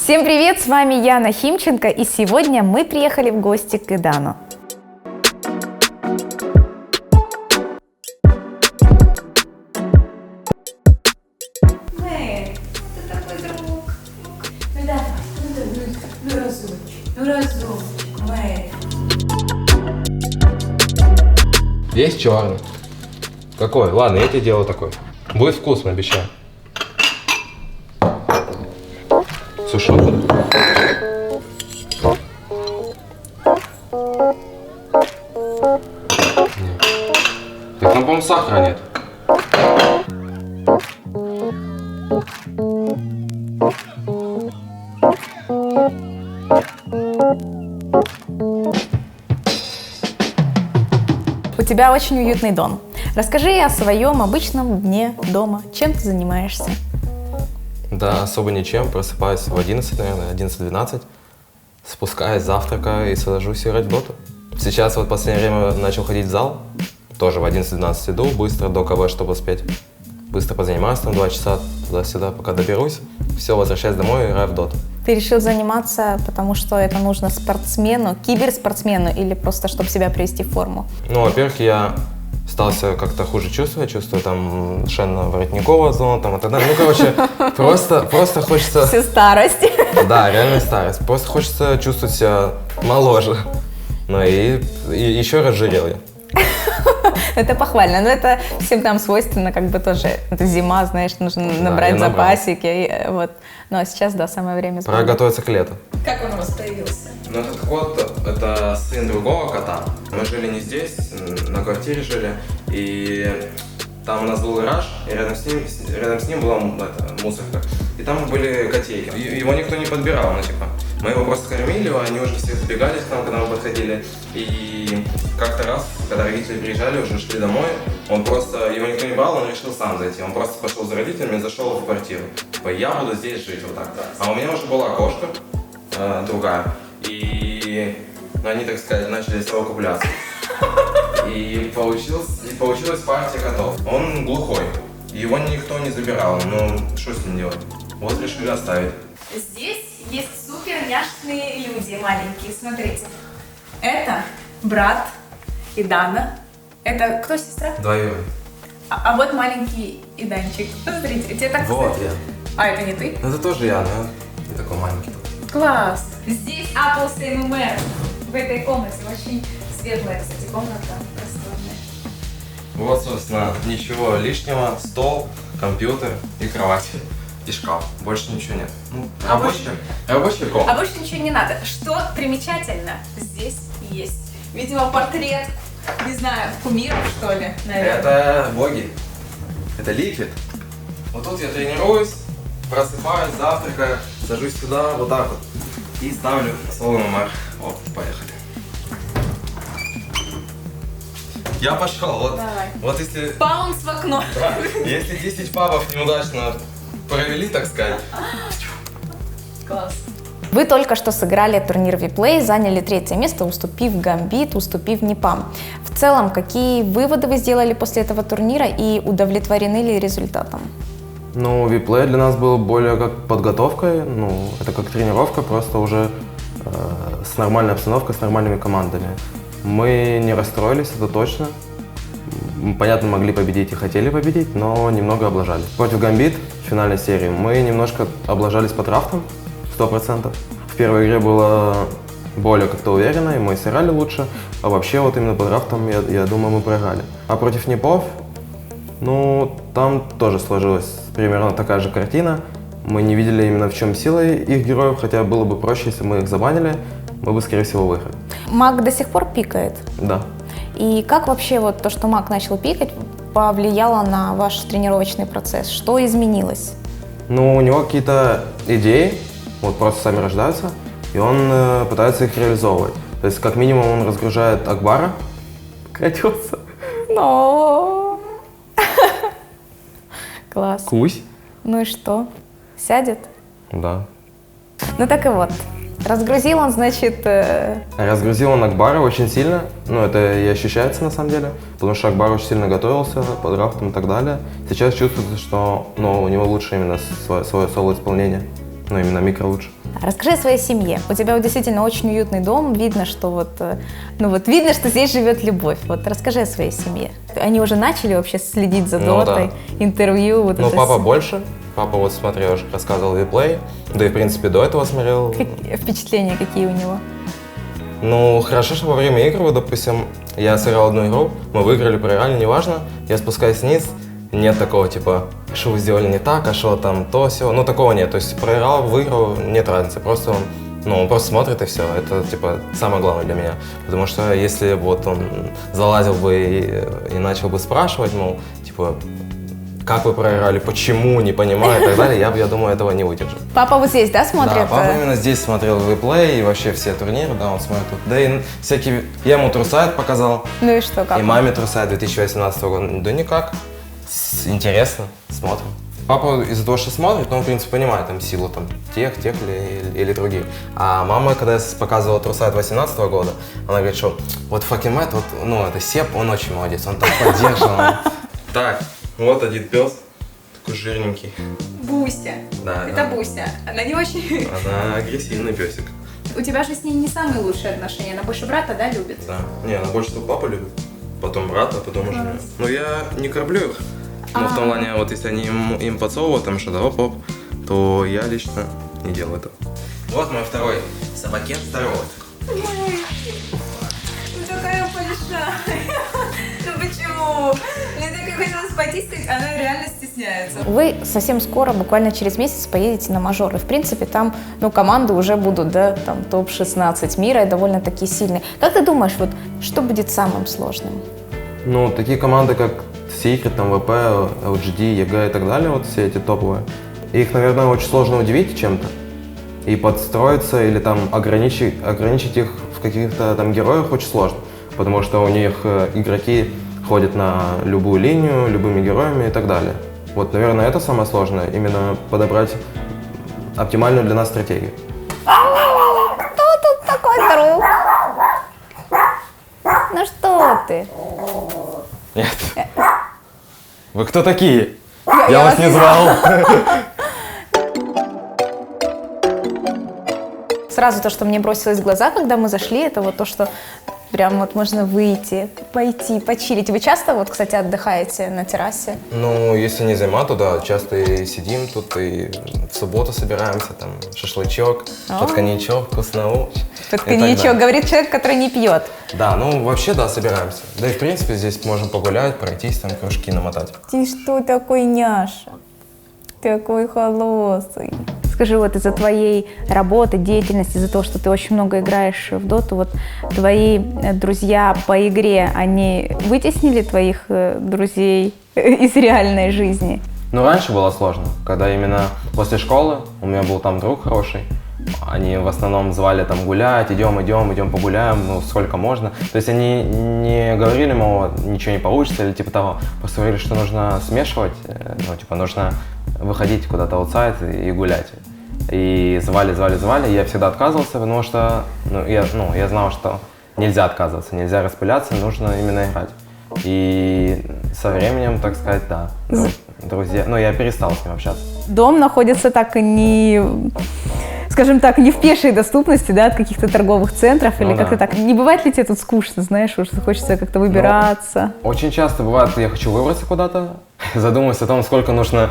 Всем привет, с вами Яна Химченко, и сегодня мы приехали в гости к Идану. Мэй, ты такой друг. Ну давай, разумчик, Мэй. Есть черный. Какой? Ладно, я тебе делаю такой. Будет вкусно, обещаю. Сушеный. Нет. Так там, по-моему, сахара нет. У тебя очень уютный дом. Расскажи о своем обычном дне дома. Чем ты занимаешься? Да, особо ничем. Просыпаюсь в 11, наверное, 11-12. Спускаюсь, завтракаю и сажусь играть в доту. Сейчас вот в последнее время начал ходить в зал. Тоже в 11-12 иду, быстро до КВ, чтобы успеть. Быстро позанимаюсь, там 2 часа туда-сюда, пока доберусь. Все, возвращаюсь домой и играю в доту. Ты решил заниматься, потому что это нужно спортсмену, киберспортсмену, или просто чтобы себя привести в форму? Ну, во-первых, я стал себя как-то хуже чувствовать, чувствую там Шена-Воротникова зону там и так далее. Ну, короче, просто хочется... Всю старость. Да, реально старость. Просто хочется чувствовать себя моложе. Ну и еще разжирел я. Это похвально, но это всем нам свойственно, как бы тоже. Это зима, знаешь, нужно набрать запасики. Вот. Ну а сейчас, да, самое время. Пора готовиться к лету. Как он у вас появился? Ну, этот кот, это сын другого кота. Мы жили не здесь, на квартире жили, и там у нас был гараж, и рядом с ним была мусорка. И там были котейки. Его никто не подбирал, ну, типа. Мы его просто кормили, они уже все забегали к нам, когда мы подходили. И как-то раз, когда родители приезжали, уже шли домой, его никто не брал, он решил сам зайти. Он просто пошел за родителями и зашел в квартиру. Типа, я буду здесь жить, вот так. А у меня уже была кошка, другая. И они, так сказать, начали совокупляться. И получилась партия котов. Он глухой. Его никто не забирал. Ну, что с ним делать? Вот решили оставить. Здесь есть супер няшные люди маленькие. Смотрите. Это брат Идана. Это кто сестра? Двоюродный. А вот маленький Иданчик. Посмотрите, тебе так... Вот я. А, это не ты? Это тоже я, но не такой маленький. Класс! Здесь Apple ММР. В этой комнате очень светлая, кстати, комната, просторная. Вот, собственно, ничего лишнего. Стол, компьютер и кровать. И шкаф. Больше ничего нет. Ну, рабочая комната. А больше ничего не надо. Что примечательно, здесь есть, видимо, портрет, не знаю, кумиров, что ли, наверное. Это боги. Это ликвид. Вот тут я тренируюсь, просыпаюсь, завтракаю, сажусь сюда, вот так вот. И ставлю свой ММР. Вот, поехали. Я пошел. Вот, давай. Вот если... Баунс в окно. Да, если 10 пабов неудачно провели, так сказать. Класс. Вы только что сыграли турнир Виплей, заняли 3-е место, уступив Гамбит, уступив Непам. В целом, какие выводы вы сделали после этого турнира и удовлетворены ли результатом? Ну, Виплей для нас был более как подготовкой, ну, это как тренировка, просто уже с нормальной обстановкой, с нормальными командами. Мы не расстроились, это точно. Понятно, могли победить и хотели победить, но немного облажались. Против Гамбит в финальной серии мы немножко облажались по драфтам, 100%. В первой игре было более как-то уверенно, и мы сыграли лучше, а вообще вот именно по драфтам, я думаю, мы проиграли. А против Непов, ну, там тоже сложилась примерно такая же картина. Мы не видели именно в чем сила их героев, хотя было бы проще, если мы их забанили, мы бы, скорее всего, выиграли. Маг до сих пор пикает? Да. И как вообще вот то, что Маг начал пикать, повлияло на ваш тренировочный процесс? Что изменилось? Ну, у него какие-то идеи, вот просто сами рождаются, и он пытается их реализовывать. То есть, как минимум, он разгружает Акбара. Крадется. Но класс. Кусь. Ну и что? Сядет? Да. Ну так и вот. Разгрузил он, значит... Разгрузил он Акбара очень сильно, ну это и ощущается на самом деле, потому что Акбар очень сильно готовился по драфтам и так далее. Сейчас чувствуется, что у него лучше именно свое соло-исполнение. ну, именно микро лучше. Расскажи о своей семье. У тебя вот действительно очень уютный дом. Видно, что видно, что здесь живет любовь. Вот расскажи о своей семье. Они уже начали вообще следить за Дотой, да. Интервью. Вот Ну, это папа все. больше. Папа вот смотрел, уже рассказывал виплей. Да и, в принципе, до этого смотрел. Впечатления какие у него? Ну, хорошо, что во время игр, вот, допустим, я сыграл одну игру, мы выиграли, проиграли, неважно. Я спускаюсь вниз, нет такого, типа, что вы сделали не так, а что там то, сё. Ну, такого нет. То есть проиграл, выиграл, нет разницы. Просто он просто смотрит и все. Это, типа, самое главное для меня. Потому что если вот он залазил бы и начал бы спрашивать, мол, типа, как вы проиграли, почему, не понимаю и так далее, я думаю, этого не выдержу. Папа вот здесь, да, смотрит? Да, папа именно здесь смотрел виплей и вообще все турниры, да, он смотрит тут. Да и всякие, я ему Трусайт показал. Ну и что, как? И маме Трусайт 2018 года. Да никак. Интересно, смотрим. Папа из-за того, что смотрит, он, в принципе, понимает там силу там, тех или других. А мама, когда я показывала Трусайт 2018 года, она говорит, что вот Факимет, вот, ну, это Сеп, он очень молодец, он так поддерживал. Так, вот один пес, такой жирненький. Буся. Да, Это да. Буся. Она не очень... Она агрессивный песик. У тебя же с ней не самые лучшие отношения. Она больше брата, да, любит? Да. Не, она больше всего папу любит, потом брата, потом уже меня. Но я не кормлю их. Но в том плане, вот если они им подсовывают там что-то, оп-оп, то я лично не делаю этого. Вот мой второй собакен здоровый. Ну такая большая. Ну почему? Мне так хотелось потискать, она реально стесняется. Вы совсем скоро, буквально через месяц, поедете на мажор. И, в принципе, там, команды уже будут, да, там, топ-16 мира и довольно-таки сильные. Как ты думаешь, вот, что будет самым сложным? Ну, такие команды, как Secret, там, ВП, LGD, EG и так далее, вот все эти топовые, их, наверное, очень сложно удивить чем-то и подстроиться или там ограничить их в каких-то там героях очень сложно, потому что у них игроки ходят на любую линию, любыми героями и так далее. Вот, наверное, это самое сложное, именно подобрать оптимальную для нас стратегию. Кто тут такой друг? Ну что ты? Нет. Вы кто такие? Я вас не звал. Сразу то, что мне бросилось в глаза, когда мы зашли, это вот то, что прям вот можно выйти, пойти, почилить. Вы часто, вот, кстати, отдыхаете на террасе? Ну, если не зима, то да, часто и сидим тут, и в субботу собираемся, там, шашлычок, под коньячок, вкусно. Под коньячок, говорит человек, который не пьет. Да, ну, вообще, да, собираемся. Да и, в принципе, здесь можем погулять, пройтись, там, кружки намотать. Ты что такой няша? Такой холосый. Скажи, вот из-за твоей работы, деятельности, из-за того, что ты очень много играешь в доту, вот твои друзья по игре, они вытеснили твоих друзей из реальной жизни? Ну, раньше было сложно, когда именно после школы у меня был там друг хороший. Они в основном звали там гулять, идем погуляем, ну, сколько можно. То есть они не говорили, мол, ничего не получится или типа того. Просто говорили, что нужно смешивать, ну, типа, нужно выходить куда-то аутсайд и гулять. И звали, я всегда отказывался, потому что, я знал, что нельзя отказываться, нельзя распыляться, нужно именно играть. И со временем, так сказать, да, друзья, я перестал с ним общаться. Дом находится так не, скажем так, не в пешей доступности, да, от каких-то торговых центров, или как-то так. Не бывает ли тебе тут скучно, знаешь, уже хочется как-то выбираться? Очень часто бывает, я хочу выбраться куда-то, задумываюсь о том, сколько нужно,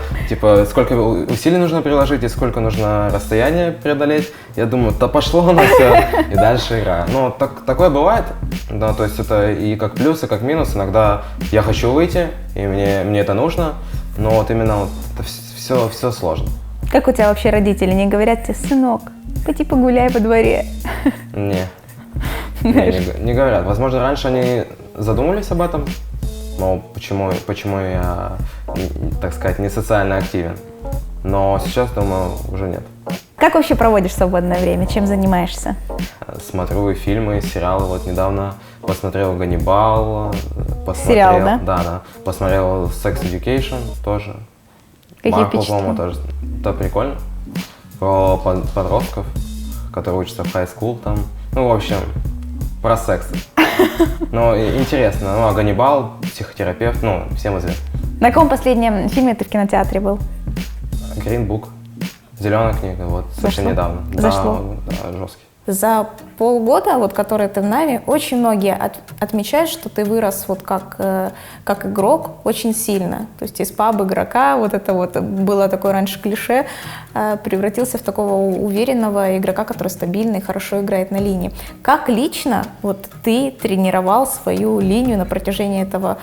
сколько усилий нужно приложить и сколько нужно расстояние преодолеть. Я думаю, да пошло оно все, и дальше играю. Ну, такое бывает, да, то есть это и как плюс, и как минус. Иногда я хочу выйти, и мне это нужно, но вот именно вот это все сложно. Как у тебя вообще родители не говорят тебе: сынок, пойди погуляй по дворе? Не говорят. Возможно, раньше они задумывались об этом, мол, почему я, так сказать, не социально активен. Но сейчас, думаю, уже нет. Как вообще проводишь свободное время? Чем занимаешься? Смотрю фильмы, сериалы. Вот недавно посмотрел «Ганнибал». Сериал, да? Да. Посмотрел «Sex Education» тоже. Какие Маркл, впечатления? по-моему, тоже. Это прикольно. Про подростков, которые учатся в high school там. Ну, в общем, про секс. Ну, интересно. Ну, а «Ганнибал», психотерапевт, всем известно. На каком последнем фильме ты в кинотеатре был? Green Book с Зеленая книга, вот совсем Зашло? недавно. Зашло? Да, жесткий. За полгода, вот, который ты в Нави, очень многие отмечают, что ты вырос вот как игрок очень сильно. То есть из паб-игрока, вот это вот было такое раньше клише, превратился в такого уверенного игрока, который стабильный, хорошо играет на линии. Как лично вот ты тренировал свою линию на протяжении этого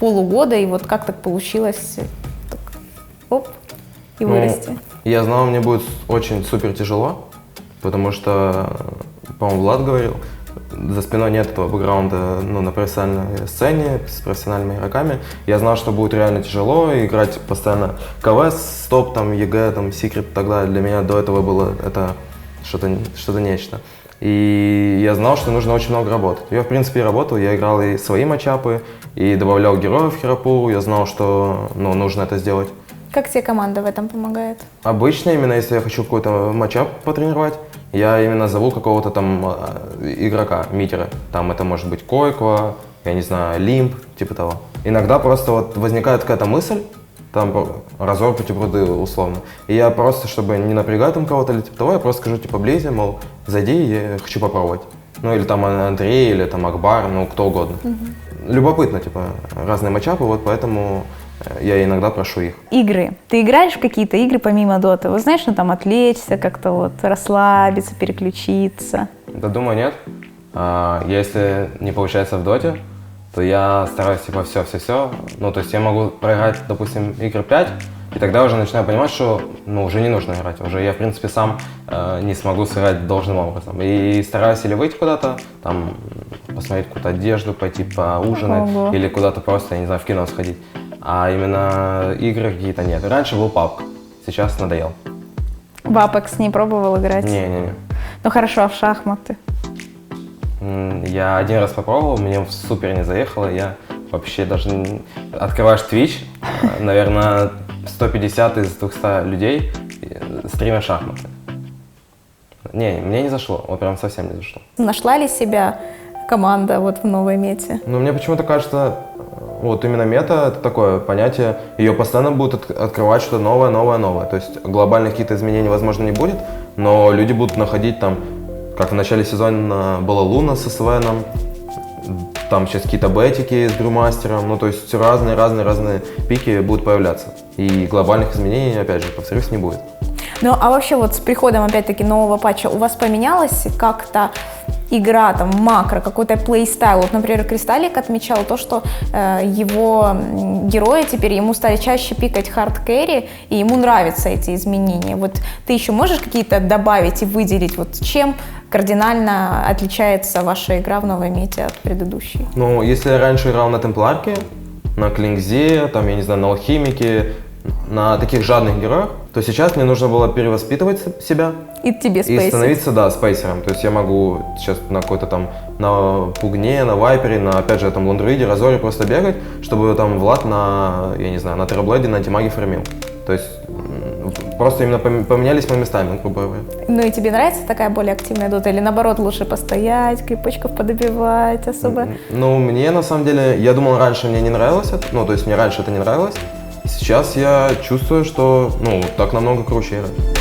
полугода, и вот как так получилось, так, оп, и вырасти? Я знал, мне будет очень супер тяжело, потому что, по-моему, Влад говорил, за спиной нет этого бэкграунда на профессиональной сцене с профессиональными игроками. Я знал, что будет реально тяжело играть постоянно КВС, стоп, там, ЕГЭ, там, секрет и так далее. Для меня до этого было это что-то нечто. И я знал, что нужно очень много работать. Я, в принципе, и работал, я играл и свои матчапы, и добавлял героев в Хиропуру. Я знал, что нужно это сделать. Как тебе команда в этом помогает? Обычно, именно если я хочу какой-то матчап потренировать, я именно зову какого-то там игрока, митера. Там это может быть Койква, я не знаю, Лимб, типа того. Иногда просто вот возникает какая-то мысль, там разор против руды условно. И я просто, чтобы не напрягать там кого-то или типа того, я просто скажу типа Близи, мол, зайди, я хочу попробовать. Ну или там Андрей, или там Акбар, ну кто угодно. Любопытно, типа, разные матчапы, вот поэтому я иногда прошу их. Игры. Ты играешь в какие-то игры помимо доты? Вот знаешь, там отвлечься, как-то вот расслабиться, переключиться? Да, думаю, нет. Если не получается в доте, то я стараюсь типа все. Ну, то есть я могу проиграть, допустим, игр 5, и тогда уже начинаю понимать, что уже не нужно играть. Уже я, в принципе, сам не смогу сыграть должным образом. И стараюсь или выйти куда-то, там, посмотреть какую-то одежду, пойти поужинать, Ого. или куда-то просто, я не знаю, в кино сходить. А именно игры какие-то нет. Раньше был PUBG, сейчас надоел. В Apex не пробовал играть? Не-не-не. Ну хорошо, а в шахматы? Я один раз попробовал, мне супер не заехало, я вообще даже Открываешь Twitch, наверное, 150 из 200 людей стримят шахматы. Не, мне не зашло, вот прям совсем не зашло. Нашла ли себя команда вот в новой мете? Но мне почему-то кажется, вот именно мета — это такое понятие, ее постоянно будут открывать что-то новое. То есть глобальных каких-то изменений, возможно, не будет, но люди будут находить там, как в начале сезона была Луна со Свеном, там сейчас какие-то бетики с Брюмастером, ну то есть разные пики будут появляться. И глобальных изменений, опять же, повторюсь, не будет. Ну а вообще вот с приходом опять-таки нового патча у вас поменялась как-то игра, там, макро, какой-то плейстайл? Вот, например, Кристаллик отмечал то, что его герои теперь ему стали чаще пикать хард-кэрри, и ему нравятся эти изменения. Вот ты еще можешь какие-то добавить и выделить, вот чем кардинально отличается ваша игра в новой мете от предыдущей? Ну, если я раньше играл на Темпларке, на Клинкзе, там, я не знаю, на Алхимике, на таких жадных героях, то сейчас мне нужно было перевоспитывать себя. И тебе спейсить. И становиться, да, спейсером. То есть я могу сейчас на какой-то там, на Пугне, на Вайпере, на, опять же, там, Лондруиде, Разоре просто бегать, чтобы там Влад на, я не знаю, на Терраблейде, на Антимаге фармил. То есть просто именно поменялись мы местами, грубо говоря. Ну и тебе нравится такая более активная дота? Или наоборот, лучше постоять, крипочков подобивать особо? Ну, мне на самом деле, я думал, раньше мне не нравилось это, ну, то есть мне раньше это не нравилось. Сейчас я чувствую, что, так намного круче играть.